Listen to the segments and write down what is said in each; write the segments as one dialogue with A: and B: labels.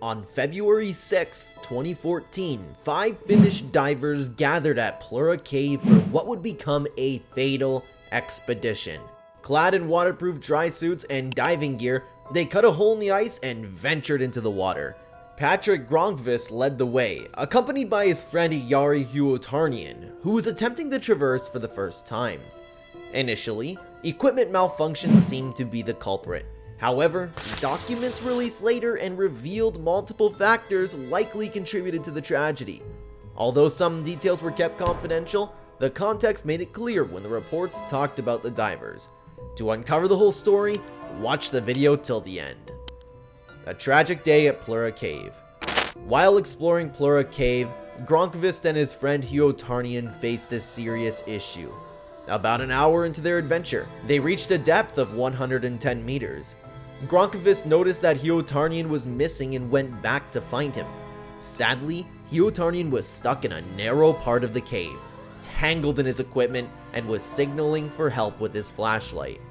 A: On February 6, 2014, 5 Finnish divers gathered at Plura Cave for what would become a fatal expedition. Clad in waterproof dry suits and diving gear, they cut a hole in the ice and ventured into the water. Patrik Gronqvist led the way, accompanied by his friend Jari Huotarinen, who was attempting to traverse for the first time. Initially, equipment malfunctions seemed to be the culprit. However, documents released later and revealed multiple factors likely contributed to the tragedy. Although some details were kept confidential, the context made it clear when the reports talked about the divers. To uncover the whole story, watch the video till the end. A tragic day at Plura Cave. While exploring Plura Cave, Gronqvist and his friend Huotarinen faced a serious issue. About an hour into their adventure, they reached a depth of 110 meters. Gronqvist noticed that Huotarinen was missing and went back to find him. Sadly, Huotarinen was stuck in a narrow part of the cave, tangled in his equipment, and was signaling for help with his flashlight.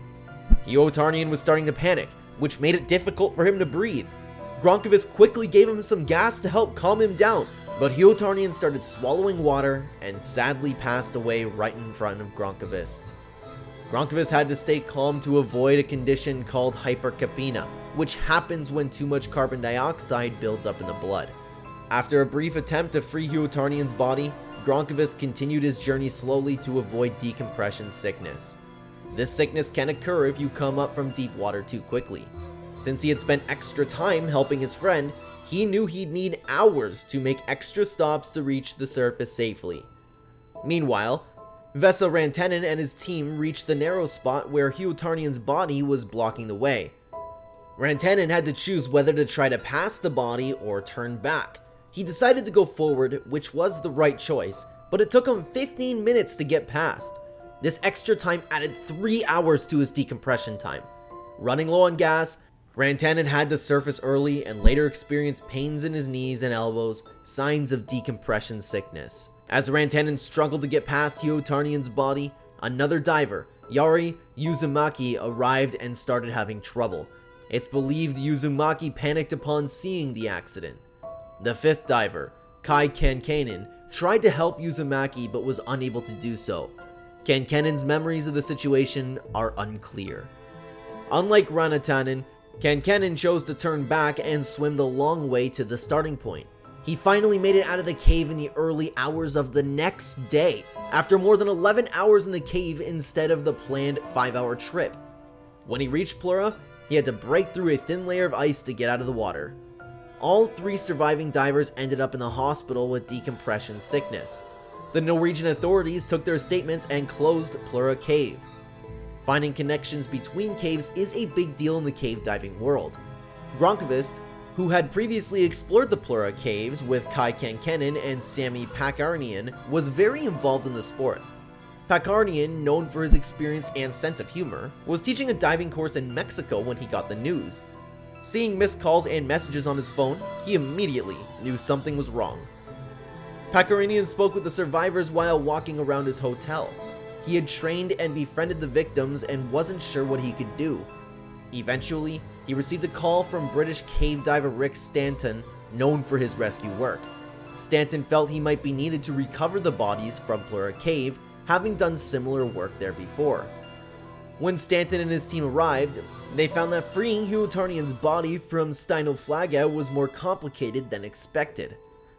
A: Huotarinen was starting to panic, which made it difficult for him to breathe. Gronqvist quickly gave him some gas to help calm him down, but Huotarinen started swallowing water and sadly passed away right in front of Gronqvist. Gronqvist had to stay calm to avoid a condition called 𝗔𝗕𝗢𝗨𝗧, which happens when too much carbon dioxide builds up in the blood. After a brief attempt to free Huotarinen's body, Gronqvist continued his journey slowly to avoid decompression sickness. This sickness can occur if you come up from deep water too quickly. Since he had spent extra time helping his friend, he knew he'd need hours to make extra stops to reach the surface safely. Meanwhile, Vesa Rantanen and his team reached the narrow spot where Huotarinen's body was blocking the way. Rantanen had to choose whether to try to pass the body or turn back. He decided to go forward, which was the right choice, but it took him 15 minutes to get past. This extra time added 3 hours to his decompression time. Running low on gas, Rantanen had to surface early and later experienced pains in his knees and elbows, signs of decompression sickness. As Rantanen struggled to get past Huotarinen's body, another diver, Jari Uusumaki, arrived and started having trouble. It's believed Uusumaki panicked upon seeing the accident. The 5th diver, 𝗔𝗕𝗢𝗨𝗧, tried to help Uusumaki but was unable to do so. 𝗕𝗕𝗢𝗨's memories of the situation are unclear. Unlike Rantanen, 𝗕𝗕𝗢𝗨 chose to turn back and swim the long way to the starting point. He finally made it out of the cave in the early hours of the next day, after more than 11 hours in the cave instead of the planned 5-hour trip. When he reached Plura, he had to break through a thin layer of ice to get out of the water. All 3 surviving divers ended up in the hospital with decompression sickness. The Norwegian authorities took their statements and closed Plura Cave. Finding connections between caves is a big deal in the cave diving world. Gronqvist, who had previously explored the Plura Caves with 𝗔𝗕𝗢𝗨𝗧 and Sami Pakarinen, was very involved in the sport. Pakarinen, known for his experience and sense of humor, was teaching a diving course in Mexico when he got the news. Seeing missed calls and messages on his phone, he immediately knew something was wrong. Pakarinen spoke with the survivors while walking around his hotel. He had trained and befriended the victims and wasn't sure what he could do. Eventually, he received a call from British cave diver Rick Stanton, known for his rescue work. Stanton felt he might be needed to recover the bodies from Plura Cave, having done similar work there before. When Stanton and his team arrived, they found that freeing Huotarinen's body from 𝗔𝗕𝗢𝗨𝗧 was more complicated than expected.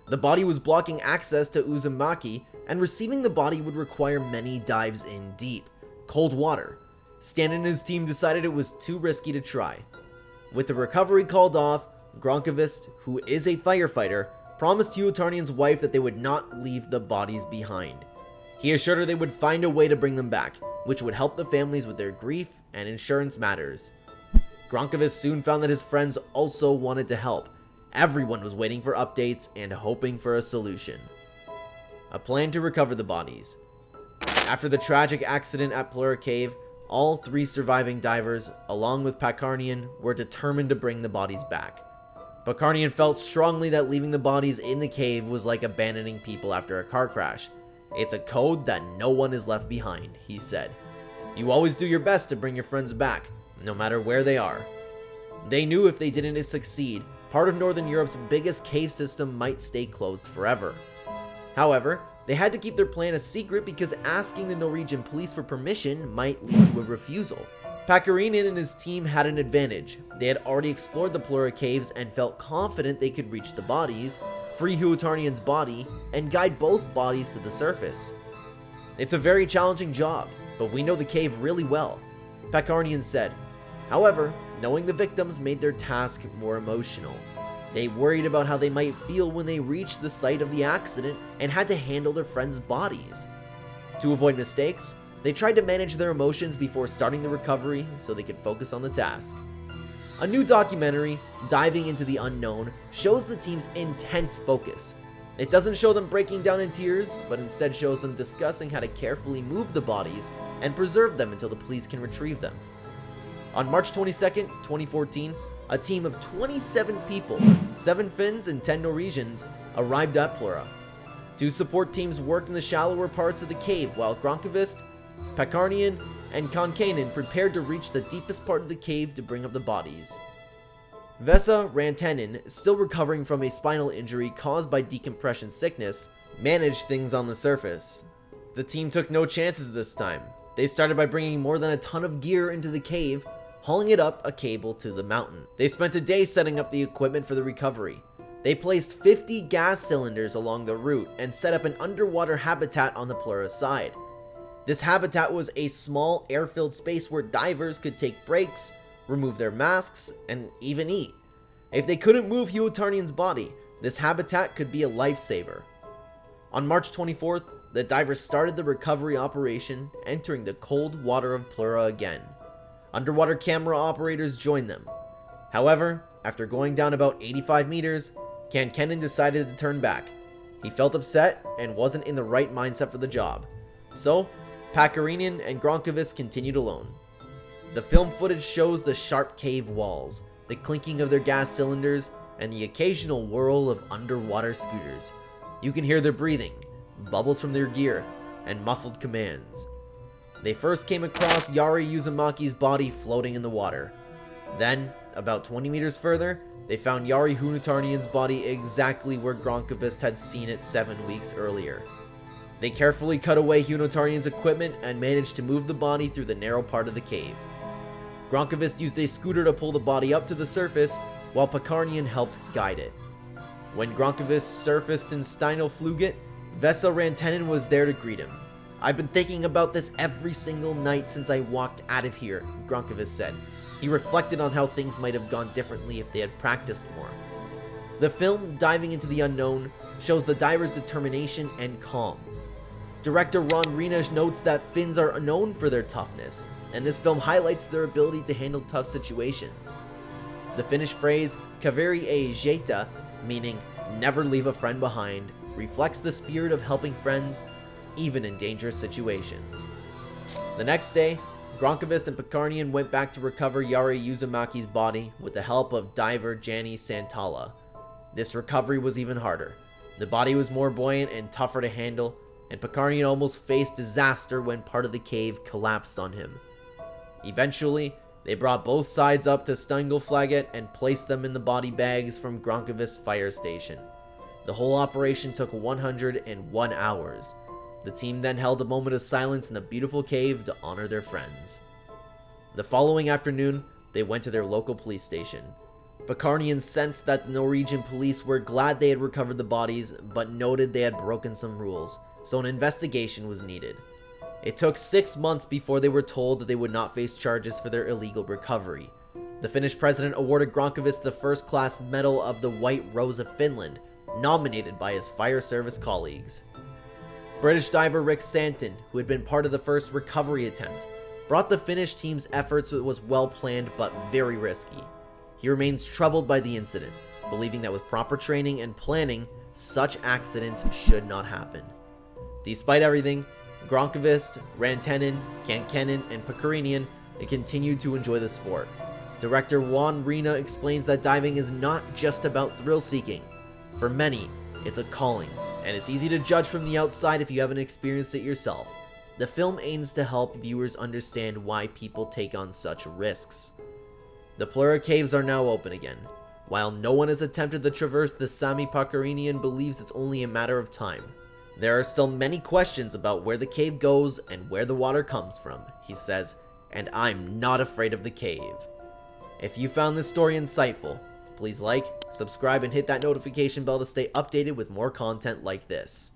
A: The body was blocking access to Uusumaki, and receiving the body would require many dives in deep, cold water. Stanton and his team decided it was too risky to try. With the recovery called off, Gronqvist, who is a firefighter, promised Huotarinen's wife that they would not leave the bodies behind. He assured her they would find a way to bring them back, which would help the families with their grief and insurance matters. Gronqvist soon found that his friends also wanted to help. Everyone was waiting for updates and hoping for a solution. A plan to recover the bodies. After the tragic accident at Plura Cave, all 3 surviving divers, along with Pakarinen, were determined to bring the bodies back. Pakarinen felt strongly that leaving the bodies in the cave was like abandoning people after a car crash. It's a code that no one is left behind, he said. You always do your best to bring your friends back, no matter where they are. They knew if they didn't succeed, part of Northern Europe's biggest cave system might stay closed forever. However, they had to keep their plan a secret because asking the Norwegian police for permission might lead to a refusal. Pakarinen and his team had an advantage. They had already explored the Plura Caves and felt confident they could reach the bodies, free Huotarinen's body, and guide both bodies to the surface. It's a very challenging job, but we know the cave really well, Pakarinen said. However, knowing the victims made their task more emotional. They worried about how they might feel when they reached the site of the accident and had to handle their friends' bodies. To avoid mistakes, they tried to manage their emotions before starting the recovery so they could focus on the task. A new documentary, Diving into the Unknown, shows the team's intense focus. It doesn't show them breaking down in tears, but instead shows them discussing how to carefully move the bodies and preserve them until the police can retrieve them. On March 22nd, 2014, a team of 27 people, 7 Finns and 10 Norwegians, arrived at Plura. 2 support teams worked in the shallower parts of the cave while Gronqvist, Pakarinen, and 𝗔𝗕𝗢𝗨 prepared to reach the deepest part of the cave to bring up the bodies. 𝗔𝗕𝗢𝗨𝗧, still recovering from a spinal injury caused by decompression sickness, managed things on the surface. The team took no chances this time. They started by bringing more than a ton of gear into the cave, hauling it up a cable to the mountain. They spent a day setting up the equipment for the recovery. They placed 50 gas cylinders along the route and set up an underwater habitat on the Plura side. This habitat was a small air-filled space where divers could take breaks, remove their masks, and even eat. If they couldn't move Huotarinen's body, this habitat could be a lifesaver. On March 24th, the divers started the recovery operation, entering the cold water of Plura again. Underwater camera operators joined them. However, after going down about 85 meters, 𝗔𝗕𝗢𝗨𝗧 decided to turn back. He felt upset and wasn't in the right mindset for the job. So, Pakarinen and Gronqvist continued alone. The film footage shows the sharp cave walls, the clinking of their gas cylinders, and the occasional whirl of underwater scooters. You can hear their breathing, bubbles from their gear, and muffled commands. They first came across Jari Uusumaki's body floating in the water. Then, about 20 meters further, they found Jari Huotarinen's body exactly where Gronqvist had seen it 7 weeks earlier. They carefully cut away Huotarinen's equipment and managed to move the body through the narrow part of the cave. Gronqvist used a scooter to pull the body up to the surface, while Pakarinen helped guide it. When Gronqvist surfaced in Steinafluget, 𝗔𝗕𝗢𝗨𝗧 was there to greet him. "I've been thinking about this every single night since I walked out of here," Gronqvist said. He reflected on how things might have gone differently if they had practiced more. The film, Diving into the Unknown, shows the divers' determination and calm. Director Ron Reinisch notes that Finns are known for their toughness, and this film highlights their ability to handle tough situations. The Finnish phrase 𝗕kaveri ei 𝗔𝗕𝗢, meaning never leave a friend behind, reflects the spirit of helping friends, even in dangerous situations. The next day, Gronqvist and Pakarinen went back to recover Jari Uusumaki's body with the help of diver Jani Santala. This recovery was even harder. The body was more buoyant and tougher to handle, and Pakarinen almost faced disaster when part of the cave collapsed on him. Eventually, they brought both sides up to Steinafluget and placed them in the body bags from Gronqvist's fire station. The whole operation took 101 hours. The team then held a moment of silence in the beautiful cave to honor their friends. The following afternoon, they went to their local police station. Pakarinen sensed that the Norwegian police were glad they had recovered the bodies, but noted they had broken some rules, so an investigation was needed. It took 6 months before they were told that they would not face charges for their illegal recovery. The Finnish president awarded Gronqvist the first-class medal of the White Rose of Finland, nominated by his fire service colleagues. British diver Rick Santon, who had been part of the first recovery attempt, brought the Finnish team's efforts so it was well planned but very risky. He remains troubled by the incident, believing that with proper training and planning, such accidents should not happen. Despite everything, Gronqvist, 𝗔𝗕𝗢𝗨𝗧, 𝗔𝗕𝗎𝗢𝗀, and Pakarinen continued to enjoy the sport. Director Juan Rina explains that diving is not just about thrill-seeking. For many, it's a calling, and it's easy to judge from the outside if you haven't experienced it yourself. The film aims to help viewers understand why people take on such risks. The Plura Caves are now open again. While no one has attempted the traverse, the Sami Pakarinian believes it's only a matter of time. There are still many questions about where the cave goes and where the water comes from, he says, and I'm not afraid of the cave. If you found this story insightful, please like, subscribe, and hit that notification bell to stay updated with more content like this.